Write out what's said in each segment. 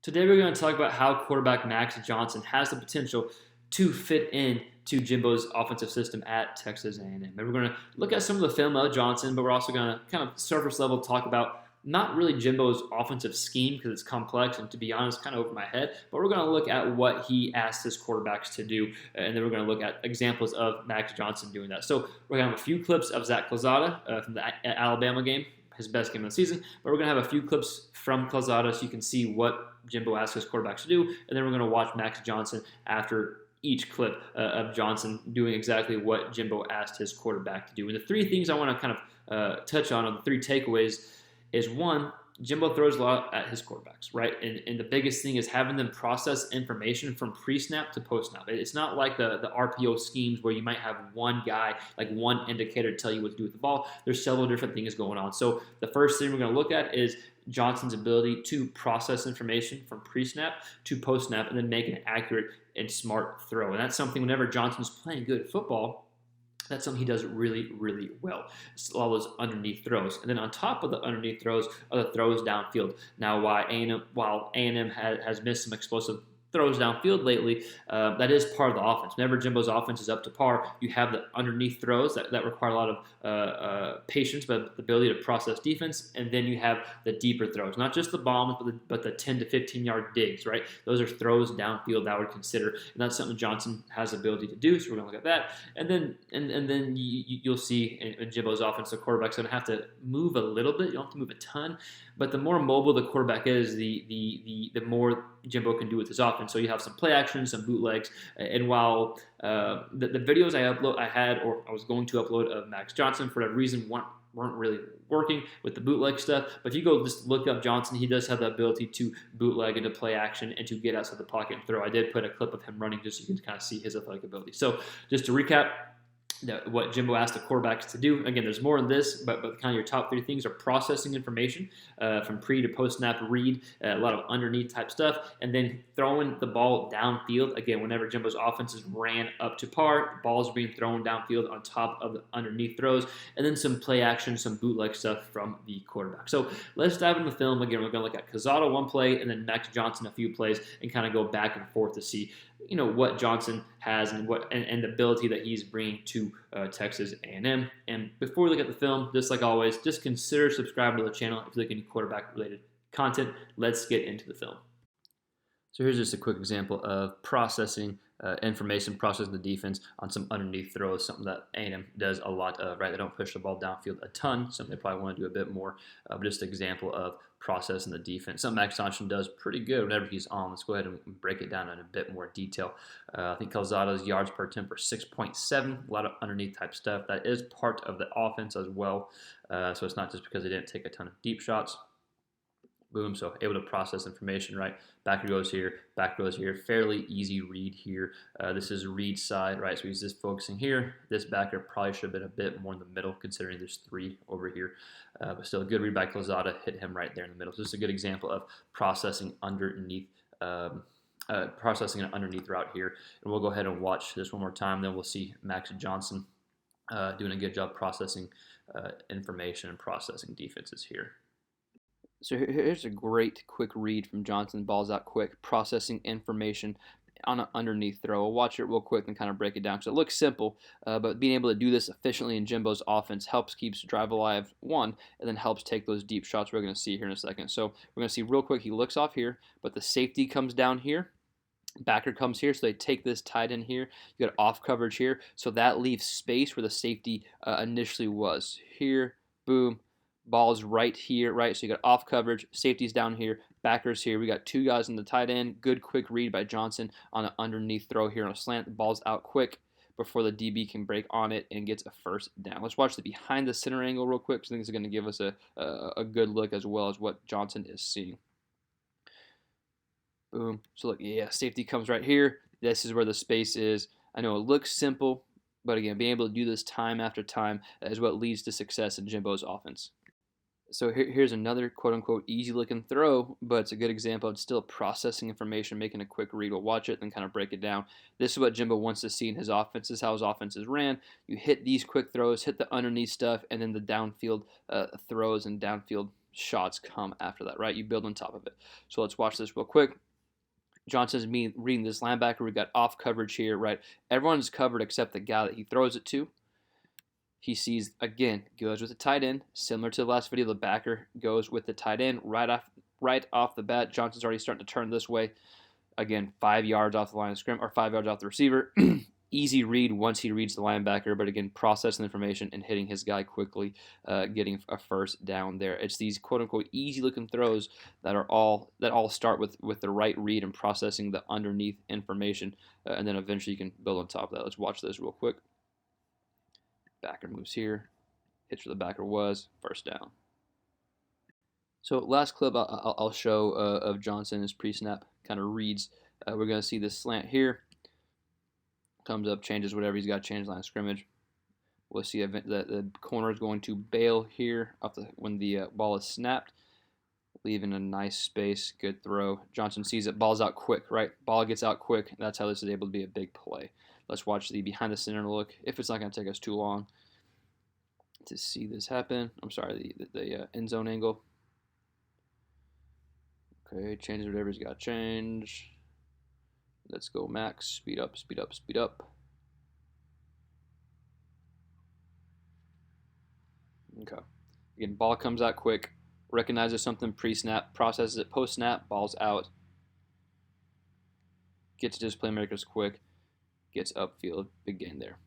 Today we're going to talk about how quarterback Max Johnson has the potential to fit in to Jimbo's offensive system at Texas A&M. And we're going to look at some of the film of Johnson, but we're also going to kind of surface level talk about not really Jimbo's offensive scheme because it's complex and, to be honest, kind of over my head, but we're going to look at what he asked his quarterbacks to do, and then we're going to look at examples of Max Johnson doing that. So we're going to have a few clips of Zach Calzada from the Alabama game, his best game of the season, but we're going to have a few clips from Calzada so you can see what Jimbo asked his quarterbacks to do, and then we're going to watch Max Johnson after each clip of Johnson doing exactly what Jimbo asked his quarterback to do. And the three things I want to kind of touch on the three takeaways, is one, Jimbo throws a lot at his quarterbacks, right? And the biggest thing is having them process information from pre-snap to post-snap. It's not like the RPO schemes where you might have one guy, like one indicator to tell you what to do with the ball. There's several different things going on. So the first thing we're going to look at is Johnson's ability to process information from pre-snap to post-snap and then make an accurate and smart throw. And that's something whenever Johnson's playing good football, that's something he does really, really well. It's all those underneath throws. And then on top of the underneath throws are the throws downfield. Now, while A&M has missed some explosive throws downfield lately, that is part of the offense. Whenever Jimbo's offense is up to par, you have the underneath throws that require a lot of patience, but the ability to process defense, and then you have the deeper throws, not just the bombs, but the 10 to 15-yard digs, right? Those are throws downfield that I would consider, and that's something Johnson has the ability to do, so we're going to look at that. And then you'll see in Jimbo's offense, the quarterback's going to have to move a little bit. You don't have to move a ton, but the more mobile the quarterback is, the more Jimbo can do with his offense. So you have some play action, some bootlegs, and while the videos I was going to upload of Max Johnson for that reason weren't really working with the bootleg stuff. But if you go just look up Johnson, he does have the ability to bootleg into play action and to get outside the pocket and throw. I did put a clip of him running just so you can kind of see his athletic ability. So just to recap, what Jimbo asked the quarterbacks to do. Again, there's more in this, but kind of your top three things are processing information from pre to post snap read, a lot of underneath type stuff, and then throwing the ball downfield. Again, whenever Jimbo's offenses ran up to par, balls being thrown downfield on top of the underneath throws, and then some play action, some bootleg stuff from the quarterback. So let's dive into the film. Again, we're going to look at Calzada one play and then Max Johnson a few plays and kind of go back and forth to see what Johnson has and the ability that he's bringing to Texas A&M. And before we look at the film, just like always, just consider subscribing to the channel if you like any quarterback-related content. Let's get into the film. So here's just a quick example of processing information, processing the defense on some underneath throws, something that A&M does a lot of, right? They don't push the ball downfield a ton, something they probably want to do a bit more, but just an example of processing the defense. Something Max Johnson does pretty good whenever he's on. Let's go ahead and break it down in a bit more detail. I think Calzada's yards per attempt are 6.7, a lot of underneath type stuff. That is part of the offense as well, so it's not just because they didn't take a ton of deep shots. Boom, so able to process information, right? Backer goes here, fairly easy read here. This is read side, right? So he's just focusing here. This backer probably should have been a bit more in the middle considering there's three over here. But still a good read by Calzada, hit him right there in the middle. So this is a good example of processing underneath, processing an underneath route here. And we'll go ahead and watch this one more time, then we'll see Max Johnson doing a good job processing information and processing defenses here. So here's a great quick read from Johnson. Ball's out quick, processing information on an underneath throw. We'll watch it real quick and kind of break it down because it looks simple, but being able to do this efficiently in Jimbo's offense helps keeps drive alive, one, and then helps take those deep shots we're going to see here in a second. So we're going to see real quick, he looks off here, but the safety comes down here. Backer comes here, so they take this tight end here. You got off coverage here, so that leaves space where the safety initially was. Here, boom. Ball's right here, right? So you got off coverage, safety's down here, backers here. We got two guys in the tight end. Good quick read by Johnson on an underneath throw here on a slant. The ball's out quick before the DB can break on it and gets a first down. Let's watch the behind the center angle real quick. I think it's going to give us a good look as well as what Johnson is seeing. Boom. So look, yeah, safety comes right here. This is where the space is. I know it looks simple, but again, being able to do this time after time is what leads to success in Jimbo's offense. So here's another quote-unquote easy-looking throw, but it's a good example of still processing information, making a quick read. We'll watch it and kind of break it down. This is what Jimbo wants to see in his offense. This is how his offenses ran. You hit these quick throws, hit the underneath stuff, and then the downfield throws and downfield shots come after that, right? You build on top of it. So let's watch this real quick. Johnson's reading this linebacker. We got off coverage here, right? Everyone's covered except the guy that he throws it to. He sees, again, goes with the tight end. Similar to the last video, the backer goes with the tight end right off the bat. Johnson's already starting to turn this way. Again, 5 yards off the line of scrimmage, or 5 yards off the receiver. Easy read once he reads the linebacker, but again, processing information and hitting his guy quickly, getting a first down there. It's these quote-unquote easy-looking throws that all start with the right read and processing the underneath information, and then eventually you can build on top of that. Let's watch this real quick. Backer moves here, hits where the backer was, first down. So last clip I'll show of Johnson, his pre-snap kind of reads. We're going to see this slant here. Comes up, changes whatever he's got to change line of scrimmage. We'll see the corner is going to bail here when the ball is snapped, leaving a nice space. Good throw. Johnson sees it. Ball's out quick, right? Ball gets out quick. That's how this is able to be a big play. Let's watch the behind the center look, if it's not going to take us too long to see this happen. I'm sorry, the end zone angle. Okay, changes whatever he's got to change. Let's go max. Speed up, speed up, speed up. Okay. Again, ball comes out quick. Recognizes something pre-snap. Processes it post-snap. Ball's out. Gets to his playmakers quick. Gets upfield. Big gain there.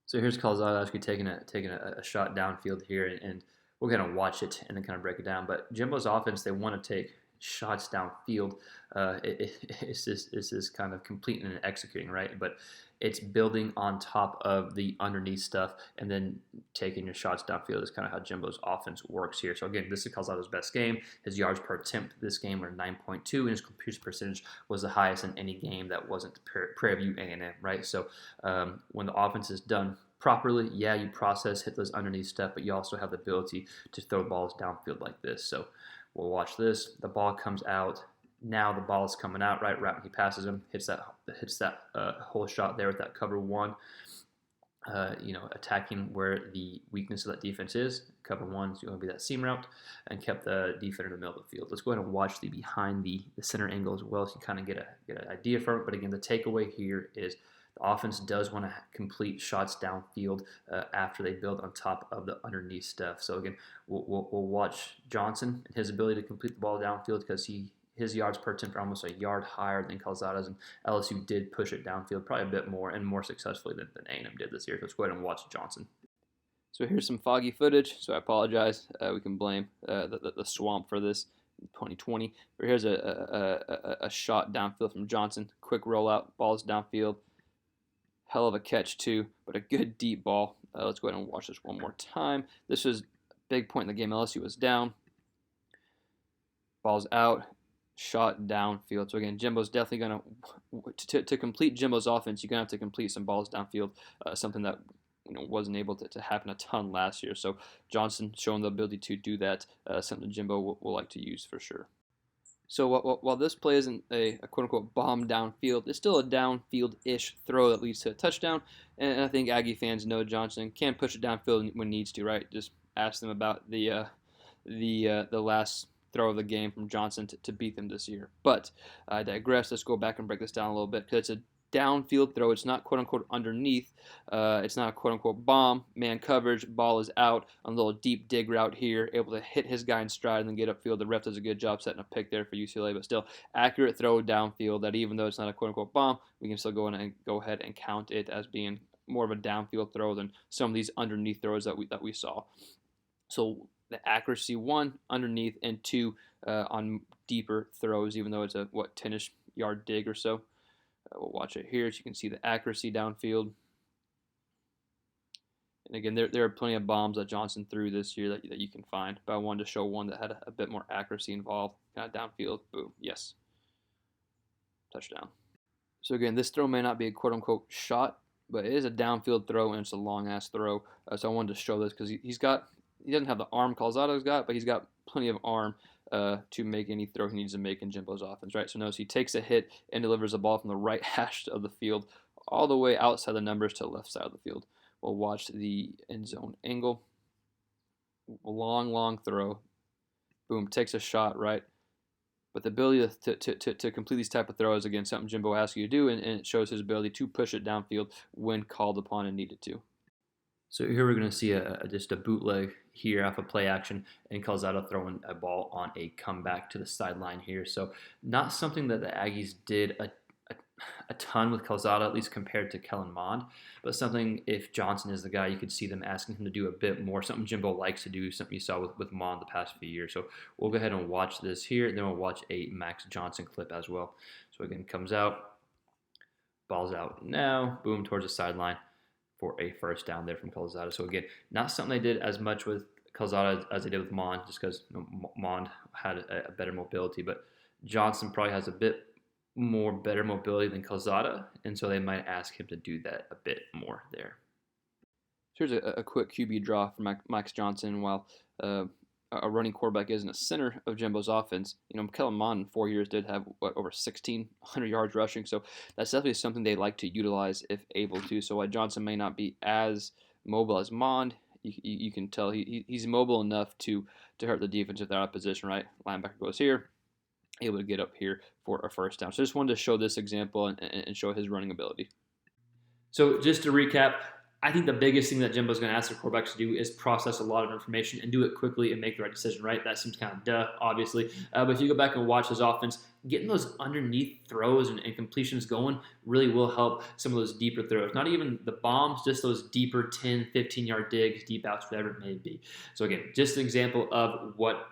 So here's Calzado actually taking a shot downfield here, and we're going to watch it and then kind of break it down. But Jimbo's offense, they want to take shots downfield. It's this kind of completing and executing, right? But it's building on top of the underneath stuff and then taking your shots downfield is kind of how Jimbo's offense works here. So again, this is Calzado's best game. His yards per attempt this game were 9.2, and his completion percentage was the highest in any game that wasn't Prairie View A&M, right? So when the offense is done properly, yeah, you process, hit those underneath stuff, but you also have the ability to throw balls downfield like this. So we'll watch this. The ball comes out. Now the ball is coming out right when he passes him, hits that whole shot there with that cover one. Attacking where the weakness of that defense is. Cover one is going to be that seam route, and kept the defender in the middle of the field. Let's go ahead and watch the behind the center angle as well, so you kind of get an idea for it. But again, the takeaway here is the offense does want to complete shots downfield after they build on top of the underneath stuff. So again, we'll watch Johnson and his ability to complete the ball downfield, because his yards per attempt are almost a yard higher than Calzado's, and LSU did push it downfield probably a bit more and more successfully than A&M did this year. So let's go ahead and watch Johnson. So here's some foggy footage, so I apologize. We can blame the swamp for this in 2020. But here's a shot downfield from Johnson. Quick rollout, ball's downfield. Hell of a catch too, but a good deep ball. Let's go ahead and watch this one more time. This was a big point in the game. LSU was down. Ball's out. Shot downfield. So again, Jimbo's definitely going to complete Jimbo's offense. You're going to have to complete some balls downfield, something that wasn't able to happen a ton last year. So Johnson showing the ability to do that, something Jimbo will like to use for sure. So while this play isn't a quote-unquote bomb downfield, it's still a downfield-ish throw that leads to a touchdown. And I think Aggie fans know Johnson can push it downfield when needs to, right? Just ask them about the last throw of the game from Johnson to beat them this year. But I digress. Let's go back and break this down a little bit, because it's a downfield throw. It's not quote-unquote underneath. It's not a quote-unquote bomb. Man coverage. Ball is out on a little deep dig route here. Able to hit his guy in stride and then get upfield. The ref does a good job setting a pick there for UCLA, but still accurate throw downfield that even though it's not a quote-unquote bomb, we can still go ahead and count it as being more of a downfield throw than some of these underneath throws that we saw. So the accuracy, 1, underneath, and 2, on deeper throws, even though it's a 10-ish yard dig or so. We'll watch it here so you can see the accuracy downfield. And again, there are plenty of bombs that Johnson threw this year that you can find, but I wanted to show one that had a bit more accuracy involved, kind of downfield. Boom, yes, touchdown. So again, this throw may not be a quote-unquote shot, but it is a downfield throw, and it's a long-ass throw. So I wanted to show this because he doesn't have the arm Calzado's got, but he's got plenty of arm to make any throw he needs to make in Jimbo's offense, right? So notice he takes a hit and delivers the ball from the right hash of the field all the way outside the numbers to the left side of the field. We'll watch the end zone angle. Long throw. boom, takes a shot, right? But the ability to complete these type of throws, again, something Jimbo asks you to do, and it shows his ability to push it downfield when called upon and needed to. So here we're going to see just a bootleg here off of play action, and Calzada throwing a ball on a comeback to the sideline here. So not something that the Aggies did a ton with Calzada, at least compared to Kellen Mond, but something, if Johnson is the guy, you could see them asking him to do a bit more, something Jimbo likes to do, something you saw with Mond the past few years. So we'll go ahead and watch this here, and then we'll watch a Max Johnson clip as well. So again, comes out, ball's out now, boom, towards the sideline for a first down there from Calzada. So again, not something they did as much with Calzada as they did with Mond, just because Mond had a better mobility, but Johnson probably has a bit more better mobility than Calzada, and so they might ask him to do that a bit more there. Here's a quick QB draw for Max Johnson. While a running quarterback isn't a center of Jimbo's offense, Kellen Mond in 4 years did have over 1,600 yards rushing, so that's definitely something they like to utilize if able to. So while Johnson may not be as mobile as Mond, you can tell he's mobile enough to hurt the defense if they're out of position, right? Linebacker goes here, able to get up here for a first down. So just wanted to show this example and show his running ability. So just to recap, I think the biggest thing that Jimbo's going to ask the quarterbacks to do is process a lot of information and do it quickly and make the right decision, right? That seems kind of duh, obviously. But if you go back and watch his offense, getting those underneath throws and completions going really will help some of those deeper throws. Not even the bombs, just those deeper 10, 15-yard digs, deep outs, whatever it may be. So again, just an example of what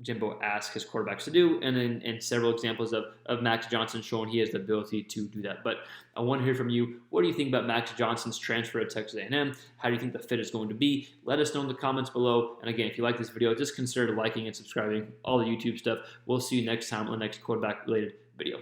Jimbo asks his quarterbacks to do, and then several examples of Max Johnson showing he has the ability to do that. But I want to hear from you. What do you think about Max Johnson's transfer to Texas A&M? How do you think the fit is going to be? Let us know in the comments below. And again, if you like this video, just consider liking and subscribing, all the YouTube stuff. We'll see you next time on the next quarterback-related video.